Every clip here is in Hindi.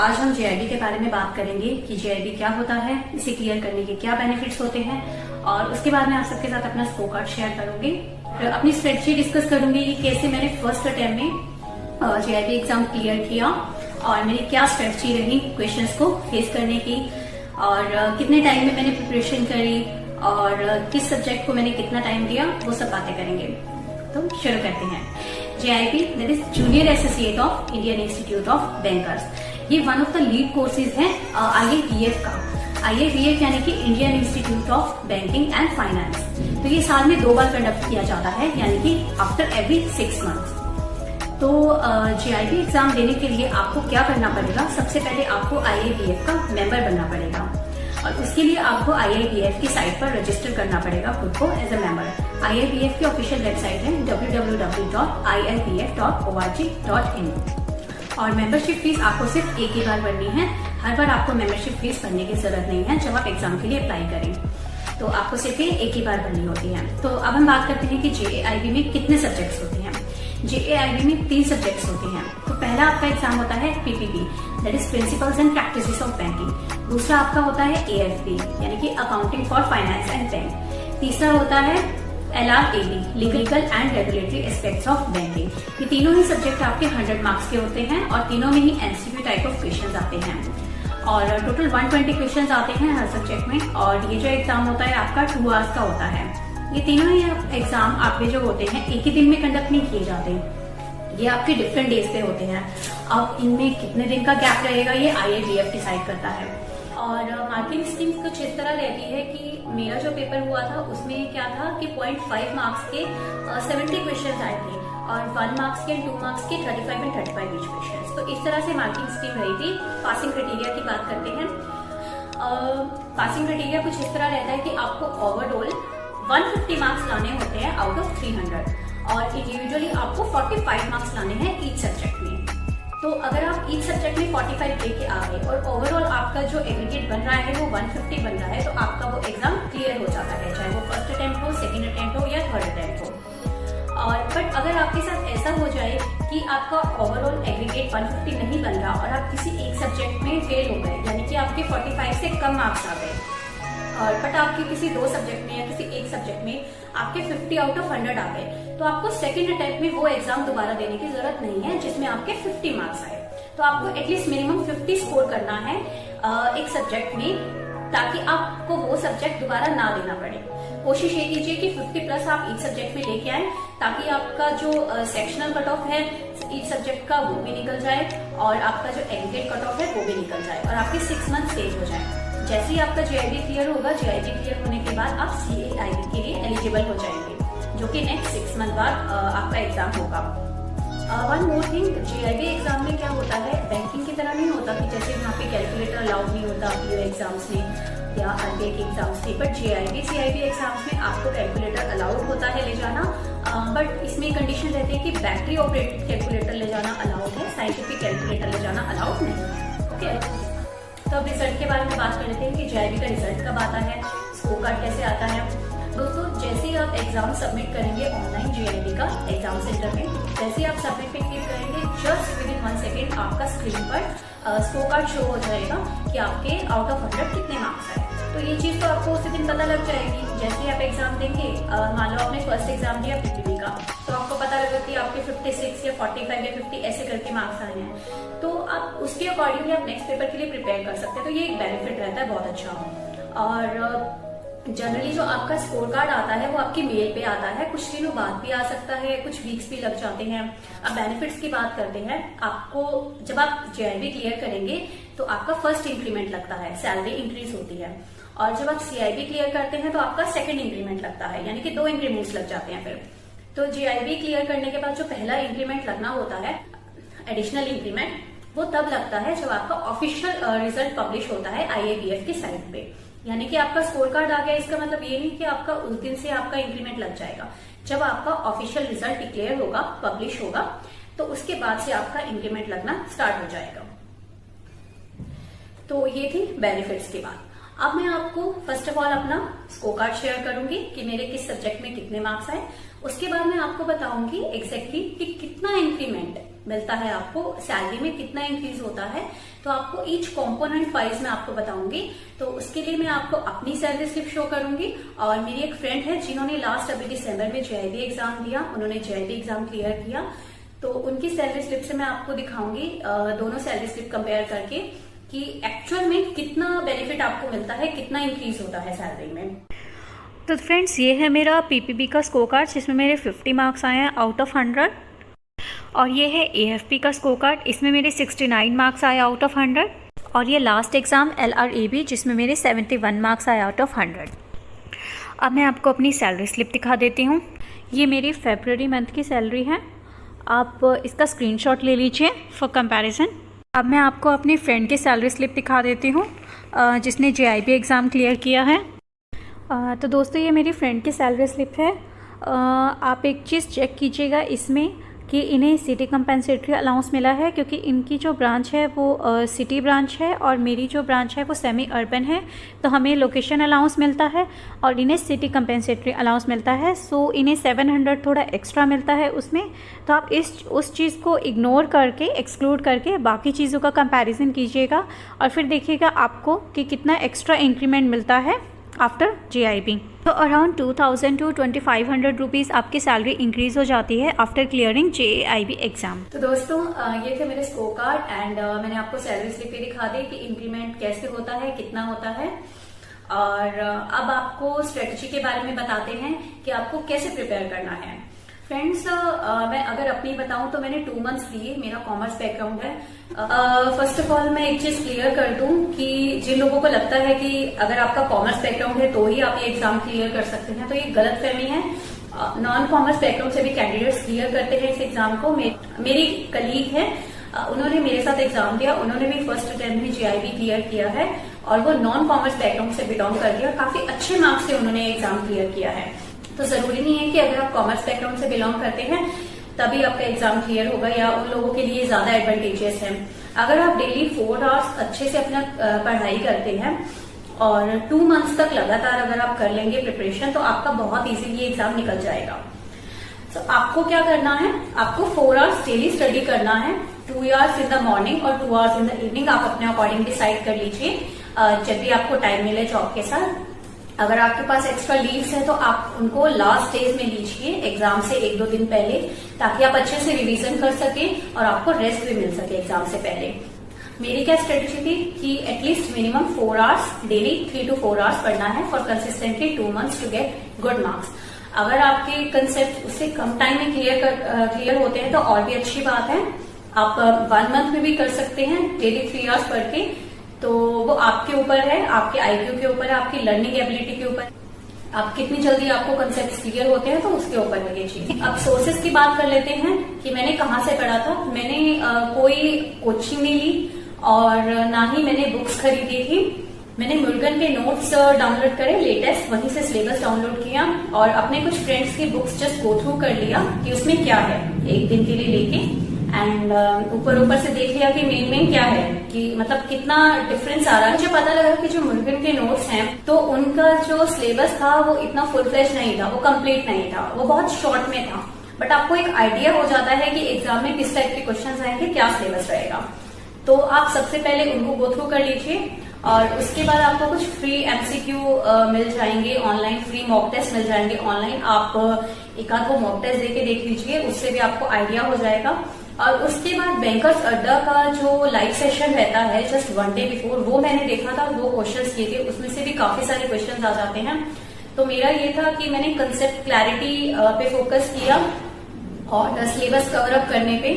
आज हम जेआईबी के बारे में बात करेंगे कि जेआईबी क्या होता है, इसे क्लियर करने के क्या बेनिफिट्स होते हैं, और उसके बाद मैं आप सबके साथ अपना स्कोर कार्ड शेयर करूंगी, फिर अपनी स्प्रेडशीट डिस्कस करूंगी कि कैसे मैंने फर्स्ट अटेम्प्ट में जेआईबी एग्जाम क्लियर किया और मेरी क्या स्ट्रेटजी रही क्वेश्चंस को फेस करने की, और कितने टाइम में मैंने प्रिपरेशन करी और किस सब्जेक्ट को मैंने कितना टाइम दिया, वो सब बातें करेंगे। तो शुरू करते हैं। JIB that is junior associate of Indian Institute of Bankers, ये one of the lead courses है IABF का। IABF यानी कि Indian Institute of Banking and Finance. तो ये साल में 2 बार कंडक्ट किया जाता है, यानी कि आफ्टर एवरी 6 मंथ्स। तो जेआईबी एग्जाम देने के लिए आपको क्या करना पड़ेगा? सबसे पहले आपको IABF का मेंबर बनना पड़ेगा और उसके लिए आपको IABF की साइट पर रजिस्टर करना पड़ेगा खुद को एज अ मेंबर। IABF की ऑफिशियल वेबसाइट है www.iabf.org.in और मेंबरशिप फीस आपको सिर्फ एक ही बार भरनी है। हर बार आपको मेंबरशिप फीस भरने की जरूरत नहीं है जब आप एग्जाम के लिए अप्लाई करें, तो आपको सिर्फ ये एक ही बार भरनी होती है। तो अब हम बात करते हैं कि जेआईबी में कितने सब्जेक्ट्स होते हैं। जेआईबी में 3 सब्जेक्ट्स होते हैं। तो पहला आपका एग्जाम होता है PPB that is principles and practices of banking. दूसरा आपका होता है AFB यानी कि accounting for finance and bank. तीसरा होता है LRAB legal and regulatory aspects of banking. ये तीनों ही सब्जेक्ट आपके 100 मार्क्स के होते हैं और तीनों में ही MCQ टाइप ऑफ क्वेश्चंस आते हैं और टोटल 120 क्वेश्चंस आते हैं हर सब्जेक्ट में। और ये जो एग्जाम होता है आपका 2 आवर्स का होता है। ये तीनों ही एग्जाम आपके जो होते हैं एक ही दिन में कंडक्ट नहीं किए जाते, ये आपके डिफरेंट डेज पे होते हैं। अब इनमें कितने दिन का गैप रहेगा ये IABF डिसाइड करता है। और मार्किंग स्कीम कुछ इस तरह रहती है कि मेरा जो पेपर हुआ था उसमें क्या था कि 0.5 मार्क्स के 70 क्वेश्चन आए थे और 1 मार्क्स के 2 मार्क्स के 35 एंड 35 ईच क्वेश्चन। तो इस तरह से मार्किंग स्कीम रही थी। पासिंग क्राइटेरिया की बात करते हैं। पासिंग क्राइटेरिया कुछ इस तरह रहता है कि आपको ओवरऑल 150 मार्क्स लाने होते हैं आउट ऑफ 300 और इंडिविजुअली आपको 45 मार्क्स लाने हैं ईच सब्जेक्ट में। तो अगर आप ईच सब्जेक्ट में 45 लेके आ गए और ओवरऑल आपका जो एग्रीगेट बन रहा है वो 150 बन रहा है, तो आपका वो एग्जाम क्लियर हो जाता है, चाहे वो फर्स्ट अटेम्प्ट हो, सेकंड अटेम्प्ट हो या थर्ड अटेम्प्ट हो। और बट अगर आपके साथ ऐसा हो जाए कि आपका ओवरऑल एग्रीगेट 150 नहीं बन रहा और आप किसी एक सब्जेक्ट में फेल हो गए, यानी कि आपके 45 से कम मार्क्स आ गए, और बट आपके किसी 2 सब्जेक्ट में या किसी एक सब्जेक्ट में आपके 50 आउट ऑफ 100 आ गए, तो आपको सेकंड अटेम्प्ट में वो एग्जाम दोबारा देने की जरूरत नहीं है जिसमें आपके 50 मार्क्स आए। तो आपको एटलीस्ट मिनिमम 50 स्कोर करना है एक सब्जेक्ट में, ताकि आपको वो सब्जेक्ट दोबारा ना देना पड़े। कोशिश ये कीजिए कि 50 प्लस आप एक सब्जेक्ट में लेके आए, ताकि आपका जो सेक्शनल कट ऑफ है एक सब्जेक्ट का वो भी निकल जाए और आपका जो एग्रीगेट कट ऑफ है वो भी निकल जाए और आपके 6 मंथ सेव हो जाए। जैसे ही आपका जेआईबी क्लियर होगा, जेआईबी क्लियर होने के बाद आप CAIB के लिए एलिजिबल हो जाएंगे, जो कि नेक्स्ट 6 मंथ बाद आपका एग्जाम होगा। One more thing, JIB exam में क्या होता है, बैंकिंग की तरह नहीं होता कि जैसे यहाँ पे कैलकुलेटर अलाउड नहीं होता PO एग्जाम्स में या RBI के एग्जाम्स में, बट जेआईबी CIB एग्जाम्स में आपको कैलकुलेटर अलाउड होता है ले जाना। बट इसमें कंडीशन रहती है कि बैटरी ऑपरेटेड कैलकुलेटर ले जाना अलाउड है, साइंटिफिक कैलकुलेटर ले जाना अलाउड नहीं है। ओके, तो अब रिजल्ट के बारे में बात कर लेते हैं कि जेआईबी का रिजल्ट कब आता है, स्कोर कार्ड कैसे आता है। दोस्तों, जैसे ही आप एग्जाम सबमिट करेंगे ऑनलाइन जेआईबी का एग्जाम सेंटर में, जैसे ही आप सबमिट पे क्लिक करेंगे, जस्ट विदिन 1 सेकेंड आपका स्क्रीन पर स्कोर कार्ड शो हो जाएगा कि आपके आउट ऑफ 100 कितने मार्क्स आए। तो ये चीज तो आपको उसी दिन पता लग जाएगी। जैसे ही आप एग्जाम देंगे, मान लो आपने फर्स्ट एग्जाम दिया PPB का, तो आपको पता लगा कि आपके 56 या 45 या 50 ऐसे करके मार्क्स आए हैं, तो आप उसके अकॉर्डिंगली आप नेक्स्ट पेपर के लिए प्रिपेयर कर सकते हैं। तो ये एक बेनिफिट रहता है बहुत अच्छा। और जनरली जो आपका स्कोर कार्ड आता है वो आपके मेल पे आता है, कुछ दिनों बाद भी आ सकता है, कुछ वीक्स भी लग जाते हैं। अब बेनिफिट्स की बात करते हैं। आपको जब आप जेआईबी क्लियर करेंगे तो आपका फर्स्ट इंक्रीमेंट लगता है, सैलरी इंक्रीज होती है। और जब आप CIB क्लियर करते हैं तो आपका सेकंड इंक्रीमेंट लगता है, यानी कि 2 इंक्रीमेंट्स लग जाते हैं फिर। तो जेआईबी क्लियर करने के बाद जो पहला इंक्रीमेंट लगना होता है, एडिशनल इंक्रीमेंट, वो तब लगता है जब आपका ऑफिशियल रिजल्ट पब्लिश होता है IABF की साइट पे। यानी कि आपका स्कोर कार्ड आ गया, इसका मतलब ये नहीं कि आपका उस दिन से आपका इंक्रीमेंट लग जाएगा। जब आपका ऑफिशियल रिजल्ट डिक्लेयर होगा, पब्लिश होगा, तो उसके बाद से आपका इंक्रीमेंट लगना स्टार्ट हो जाएगा। तो ये थी बेनिफिट्स की बात। अब मैं आपको फर्स्ट ऑफ ऑल अपना स्कोर कार्ड शेयर करूंगी कि मेरे किस सब्जेक्ट में कितने मार्क्स आए। उसके बाद मैं आपको बताऊंगी एग्जैक्टली कि कितना इंक्रीमेंट मिलता है आपको, सैलरी में कितना इंक्रीज होता है, तो आपको ईच कंपोनेंट वाइज मैं आपको बताऊंगी। तो उसके लिए मैं आपको अपनी सैलरी स्लिप शो करूंगी, और मेरी एक फ्रेंड है जिन्होंने लास्ट अभी दिसंबर में जेआईबी एग्जाम दिया, उन्होंने जेआईबी एग्जाम क्लियर किया, तो उनकी सैलरी स्लिप से मैं आपको दिखाऊंगी दोनों सैलरी स्लिप कंपेयर करके कि एक्चुअल में कितना बेनिफिट आपको मिलता है, कितना इंक्रीज होता है सैलरी में। तो फ्रेंड्स, ये है मेरा पीपीबी का स्कोर कार्ड जिसमें मेरे 50 मार्क्स आए हैं आउट ऑफ 100, और ये है एएफपी का स्कोर कार्ड, इसमें मेरे 69 मार्क्स आए आउट ऑफ 100, और ये लास्ट एग्ज़ाम LRAB जिसमें मेरे 71 मार्क्स आए आउट ऑफ 100। अब मैं आपको अपनी सैलरी स्लिप दिखा देती हूँ। ये मेरी फरवरी मंथ की सैलरी है, आप इसका स्क्रीनशॉट ले लीजिए फॉर कंपैरिजन। अब मैं आपको अपनी फ्रेंड की सैलरी स्लिप दिखा देती हूँ जिसने जेआईबी एग्ज़ाम क्लियर किया है। तो दोस्तों, ये मेरी फ्रेंड की सैलरी स्लिप है। आप एक चीज़ चेक कीजिएगा इसमें कि इन्हें सिटी कंपेंसेटरी अलाउंस मिला है, क्योंकि इनकी जो ब्रांच है वो सिटी ब्रांच है और मेरी जो ब्रांच है वो सेमी अर्बन है, तो हमें लोकेशन अलाउंस मिलता है और इन्हें सिटी कंपेंसेटरी अलाउंस मिलता है। सो इन्हें 700 थोड़ा एक्स्ट्रा मिलता है उसमें। तो आप उस चीज़ को इग्नोर करके, एक्सक्लूड करके बाकी चीज़ों का कंपैरिजन कीजिएगा और फिर देखिएगा आपको कि कितना एक्स्ट्रा इंक्रीमेंट मिलता है आफ्टर जेआईबी। तो अराउंड 2000 to 2500 रुपीज़ आपकी सैलरी इंक्रीज हो जाती है आफ्टर क्लियरिंग जेआईबी एग्जाम। तो दोस्तों, ये थे मेरे स्कोर कार्ड एंड मैंने आपको सैलरी स्लिप पे दिखा दी कि इंक्रीमेंट कैसे होता है, कितना होता है। और अब आपको स्ट्रेटजी के बारे में बताते हैं कि आपको कैसे प्रिपेयर करना है। फ्रेंड्स, मैं अगर अपनी बताऊं तो मैंने 2 मंथ्स दिए, मेरा कॉमर्स बैकग्राउंड है। फर्स्ट ऑफ ऑल मैं एक चीज क्लियर कर दूं कि जिन लोगों को लगता है कि अगर आपका कॉमर्स बैकग्राउंड है तो ही आप ये एग्जाम क्लियर कर सकते हैं, तो ये गलत फहमी है। नॉन कॉमर्स बैकग्राउंड से भी कैंडिडेट्स क्लियर करते हैं इस एग्जाम को। मेरी कलीग है, उन्होंने मेरे साथ एग्जाम दिया, उन्होंने भी फर्स्ट अटेम्प्ट में जेआईबी क्लियर किया है और वो नॉन कॉमर्स बैकग्राउंड से बिलोंग करती है और काफी अच्छे मार्क्स से उन्होंने एग्जाम क्लियर किया है। तो जरूरी नहीं है कि अगर आप कॉमर्स बैकग्राउंड से बिलोंग करते हैं तभी आपका एग्जाम क्लियर होगा, या उन लोगों के लिए ज्यादा एडवांटेजेस है। अगर आप डेली 4 आवर्स अच्छे से अपना पढ़ाई करते हैं और 2 मंथ्स तक लगातार अगर आप कर लेंगे प्रिपरेशन, तो आपका बहुत इजीली एग्जाम निकल जाएगा। तो आपको क्या करना है, आपको 4 आवर्स डेली स्टडी करना है, 2 आवर्स इन द मॉर्निंग और 2 आवर्स इन द इवनिंग। आप अपने अकॉर्डिंग डिसाइड कर लीजिए जब भी आपको टाइम मिले जॉब के साथ। अगर आपके पास एक्स्ट्रा लीव्स है तो आप उनको लास्ट डेज में लीजिए एग्जाम से 1-2 दिन पहले, ताकि आप अच्छे से रिवीजन कर सके और आपको रेस्ट भी मिल सके एग्जाम से पहले। मेरी क्या स्ट्रेटेजी थी कि atleast minimum 4 hours daily 3 to 4 hours पढ़ना है for consistently 2 months to get good marks. अगर आपके कंसेप्ट उससे कम टाइम में क्लियर होते हैं तो और भी अच्छी बात है। आप 1 मंथ में भी कर सकते हैं डेली 3 आवर्स पढ़ के, तो वो आपके ऊपर है, आपके आईक्यू के ऊपर है, आपकी लर्निंग एबिलिटी के ऊपर, आप कितनी जल्दी आपको कंसेप्ट क्लियर होते हैं, तो उसके ऊपर है ये चीज। अब सोर्सेज की बात कर लेते हैं कि मैंने कहाँ से पढ़ा था। मैंने कोई कोचिंग नहीं ली और ना ही मैंने बुक्स खरीदी थी। मैंने मुर्गन के नोट्स डाउनलोड करे लेटेस्ट, वहीं से सिलेबस डाउनलोड किया और अपने कुछ फ्रेंड्स की बुक्स जस्ट गो थ्रू कर लिया कि उसमें क्या है, एक दिन के लिए लेके, एंड ऊपर से देख लिया कि मेन क्या है, कि मतलब कितना डिफरेंस आ रहा है। मुझे पता लगा कि जो मुर्गन के नोट्स हैं तो उनका जो सिलेबस था वो इतना फुल फ्लेज नहीं था, वो कंप्लीट नहीं था, वो बहुत शॉर्ट में था। बट आपको एक आइडिया हो जाता है कि एग्जाम में किस टाइप के क्वेश्चन आएंगे, क्या सिलेबस रहेगा। तो आप सबसे पहले उनको गो थ्रू कर लीजिए और उसके बाद आपको कुछ फ्री एमसीक्यू मिल जाएंगे ऑनलाइन, फ्री मॉक टेस्ट मिल जाएंगे ऑनलाइन। आप एक आध वो मॉक टेस्ट देके देख लीजिए, उससे भी आपको आइडिया हो जाएगा। और उसके बाद बैंकर्स अड्डा का जो लाइव सेशन रहता है जस्ट 1 डे बिफोर, वो मैंने देखा था, 2 क्वेश्चंस किए थे, उसमें से भी काफी सारे क्वेश्चंस आ जाते हैं। तो मेरा ये था कि मैंने कंसेप्ट क्लैरिटी पे फोकस किया और सिलेबस कवर अप करने पे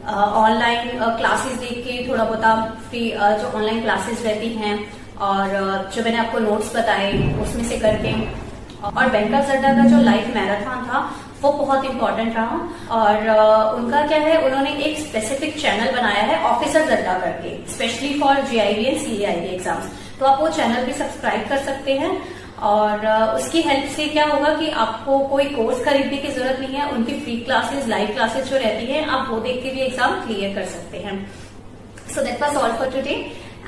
ऑनलाइन क्लासेस देख के थोड़ा बहुत फ्री जो ऑनलाइन क्लासेस रहती हैं और जो मैंने आपको नोट्स बताए उसमें से करके, और बैंकर्स अड्डा का जो लाइव मैराथन था वो बहुत इंपॉर्टेंट रहा। और उनका क्या है, उन्होंने एक स्पेसिफिक चैनल बनाया है ऑफिसर्स अड्डा करके, specially for JIB and CIB exams. तो आप वो चैनल भी सब्सक्राइब कर सकते हैं और उसकी हेल्प से क्या होगा कि आपको कोई कोर्स खरीदने की जरूरत नहीं है। उनकी फ्री क्लासेस, लाइव क्लासेस जो रहती है, आप वो देख के भी एग्जाम क्लियर कर सकते हैं। So that was all for today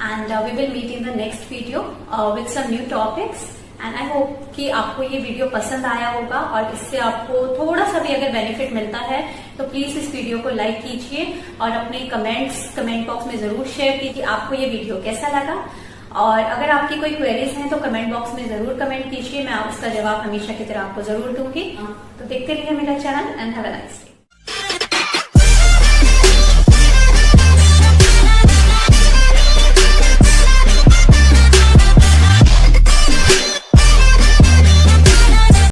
and we will meet in the next video with some new topics. And I hope कि आपको ये वीडियो पसंद आया होगा और इससे आपको थोड़ा सा भी अगर बेनिफिट मिलता है तो प्लीज इस वीडियो को लाइक कीजिए और अपने कमेंट बॉक्स में जरूर शेयर कीजिए कि आपको ये वीडियो कैसा लगा। और अगर आपकी कोई क्वेरीज हैं तो कमेंट बॉक्स में जरूर कमेंट कीजिए, मैं उसका जवाब हमेशा की तरह आपको जरूर दूंगी। तो देखते रहिए मेरा channel and have a nice day.